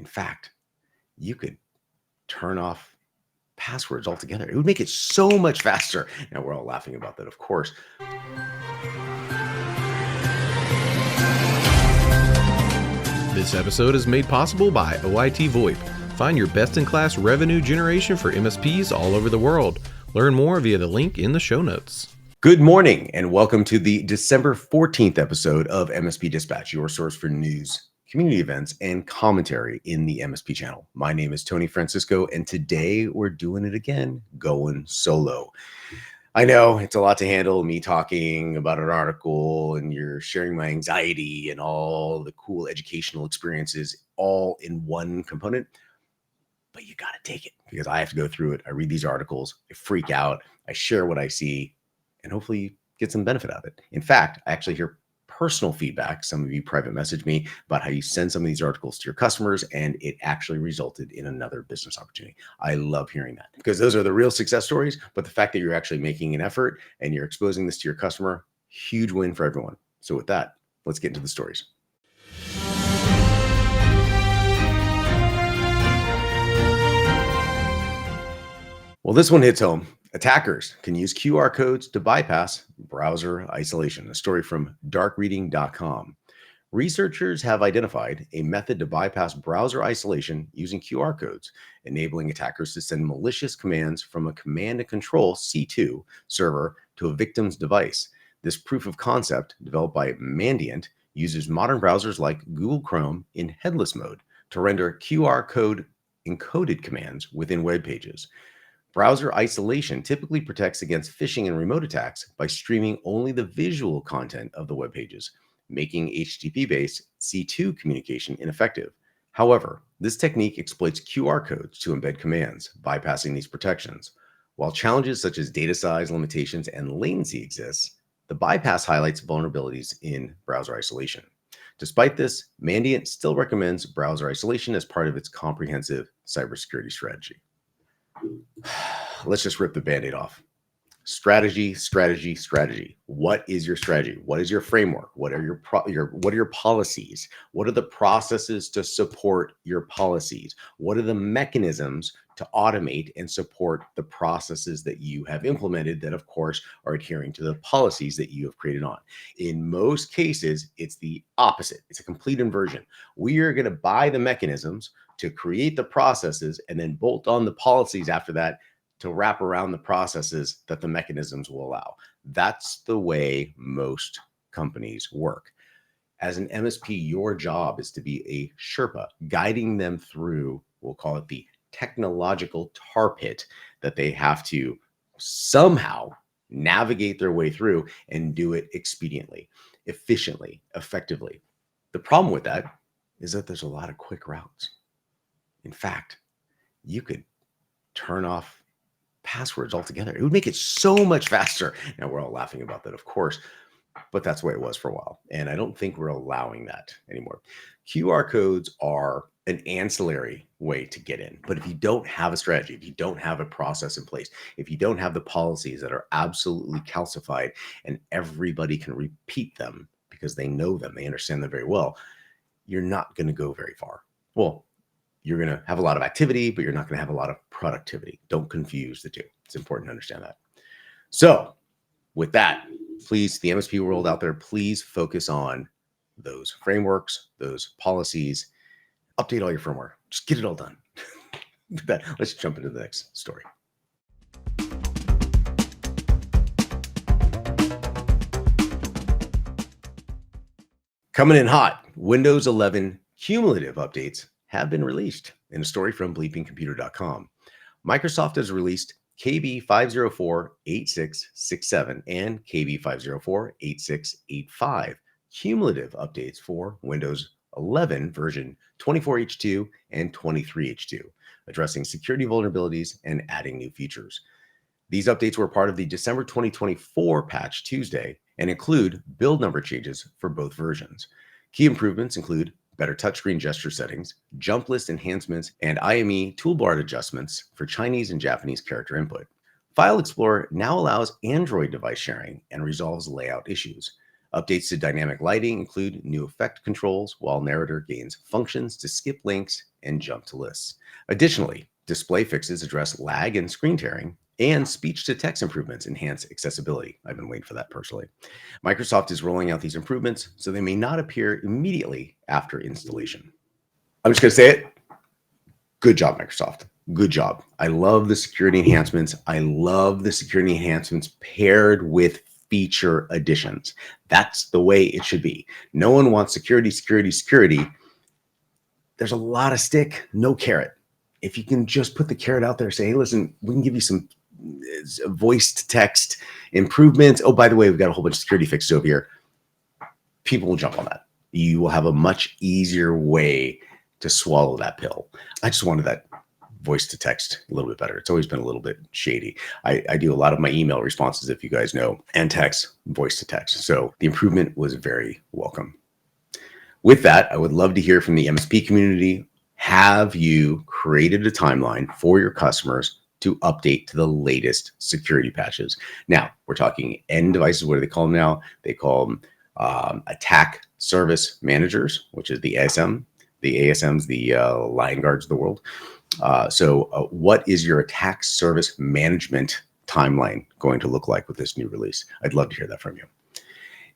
fact, you could turn off passwords altogether. It would make it so much faster. Now, we're all laughing about that, of course. This episode is made possible by OIT VoIP. Find your best-in-class revenue generation for MSPs all over the world. Learn more via the link in the show notes. Good morning, and welcome to the December 14th episode of MSP Dispatch, your source for news, community events, and commentary in the MSP channel. My name is Tony Francisco, and today we're doing it again, going solo. I know it's a lot to handle, me talking about an article and you're sharing my anxiety and all the cool educational experiences all in one component, but you got to take it because I have to go through it. I read these articles, I freak out, I share what I see, and hopefully you get some benefit out of it. In fact, I actually hear personal feedback. Some of you private message me about how you send some of these articles to your customers, and it actually resulted in another business opportunity. I love hearing that because those are the real success stories. But the fact that you're actually making an effort and you're exposing this to your customer, huge win for everyone. So with that, let's get into the stories. Well, this one hits home. Attackers can use QR codes to bypass browser isolation. A story from darkreading.com. Researchers have identified a method to bypass browser isolation using QR codes, enabling attackers to send malicious commands from a command and control C2 server to a victim's device. This proof of concept, developed by Mandiant, uses modern browsers like Google Chrome in headless mode to render QR code encoded commands within web pages. Browser isolation typically protects against phishing and remote attacks by streaming only the visual content of the web pages, making HTTP-based C2 communication ineffective. However, this technique exploits QR codes to embed commands, bypassing these protections. While challenges such as data size limitations and latency exist, the bypass highlights vulnerabilities in browser isolation. Despite this, Mandiant still recommends browser isolation as part of its comprehensive cybersecurity strategy. Let's just rip the Band-Aid off. Strategy. What is your strategy? What is your framework? What are your policies? What are the processes to support your policies? What are the mechanisms to automate and support the processes that you have implemented that, of course, are adhering to the policies that you have created on? In most cases, it's the opposite. It's a complete inversion. We are going to buy the mechanisms to create the processes and then bolt on the policies after that to wrap around the processes that the mechanisms will allow. That's the way most companies work. As an MSP, your job is to be a Sherpa, guiding them through, we'll call it the technological tar pit that they have to somehow navigate their way through and do it expediently, efficiently, effectively. The problem with that is that there's a lot of quick routes. In fact, you could turn off passwords altogether. It would make it so much faster. Now, we're all laughing about that, of course, but that's the way it was for a while. And I don't think we're allowing that anymore. QR codes are an ancillary way to get in. But if you don't have a strategy, if you don't have a process in place, if you don't have the policies that are absolutely calcified and everybody can repeat them because they know them, they understand them very well, you're not going to go very far. Well, you're going to have a lot of activity, but you're not going to have a lot of productivity. Don't confuse the two. It's important to understand that. So with that, please, the MSP world out there, please focus on those frameworks, those policies, update all your firmware. Just get it all done. With that, let's jump into the next story. Coming in hot, Windows 11 cumulative updates have been released in a story from bleepingcomputer.com. Microsoft has released KB 504-8667 and KB 504-8685 cumulative updates for Windows 11 version 24H2 and 23H2, addressing security vulnerabilities and adding new features. These updates were part of the December 2024 patch Tuesday and include build number changes for both versions. Key improvements include better touchscreen gesture settings, jump list enhancements, and IME toolbar adjustments for Chinese and Japanese character input. File Explorer now allows Android device sharing and resolves layout issues. Updates to dynamic lighting include new effect controls, while Narrator gains functions to skip links and jump to lists. Additionally, display fixes address lag and screen tearing, and speech-to-text improvements enhance accessibility. I've been waiting for that personally. Microsoft is rolling out these improvements, so they may not appear immediately after installation. I'm just going to say it. Good job, Microsoft. Good job. I love the security enhancements. I love the security enhancements paired with feature additions. That's the way it should be. No one wants security, security, security. There's a lot of stick, no carrot. If you can just put the carrot out there, say, hey, listen, we can give you some voice to text improvements. Oh, by the way, we've got a whole bunch of security fixes over here. People will jump on that. You will have a much easier way to swallow that pill. I just wanted that voice to text a little bit better. It's always been a little bit shady. I do a lot of my email responses, if you guys know, and text, voice to text. So the improvement was very welcome. With that, I would love to hear from the MSP community. Have you created a timeline for your customers to update to the latest security patches? Now, we're talking end devices. What do they call them now? They call them attack service managers, which is the ASM. The ASMs, the line guards of the world. So what is your attack service management timeline going to look like with this new release? I'd love to hear that from you.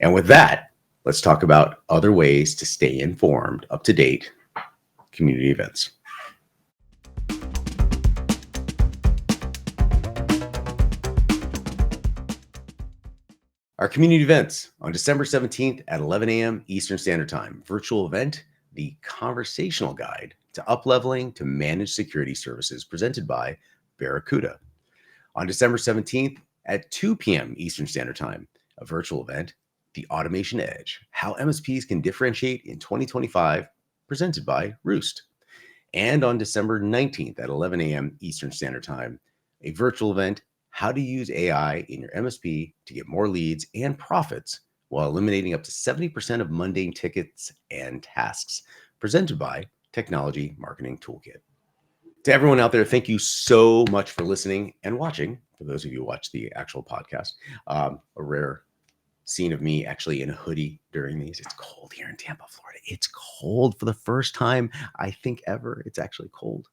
And with that, let's talk about other ways to stay informed, up to date community events. Our community events on December 17th at 11 a.m. Eastern Standard Time. Virtual event, the conversational guide to up-leveling to managed security services presented by Barracuda. On December 17th at 2 p.m. Eastern Standard Time, a virtual event, the Automation Edge, how MSPs can differentiate in 2025, presented by Roost. And on December 19th at 11 a.m. Eastern Standard Time, a virtual event, how to use AI in your MSP to get more leads and profits while eliminating up to 70% of mundane tickets and tasks, presented by Technology Marketing Toolkit. To everyone out there, thank you so much for listening and watching. For those of you who watch the actual podcast, a rare scene of me actually in a hoodie during these. It's cold here in Tampa, Florida. It's cold for the first time, I think, ever. It's actually cold.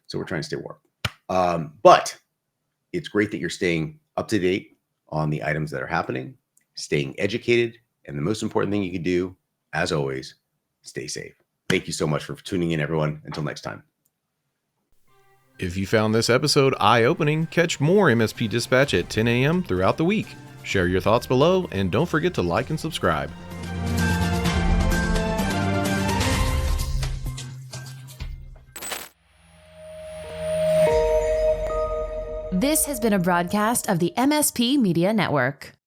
So we're trying to stay warm. But it's great that you're staying up to date on the items that are happening, staying educated, and the most important thing you can do, as always, stay safe. Thank you so much for tuning in, everyone. Until next time. If you found this episode eye-opening, catch more MSP Dispatch at 10 a.m. throughout the week. Share your thoughts below, and don't forget to like and subscribe. This has been a broadcast of the MSP Media Network.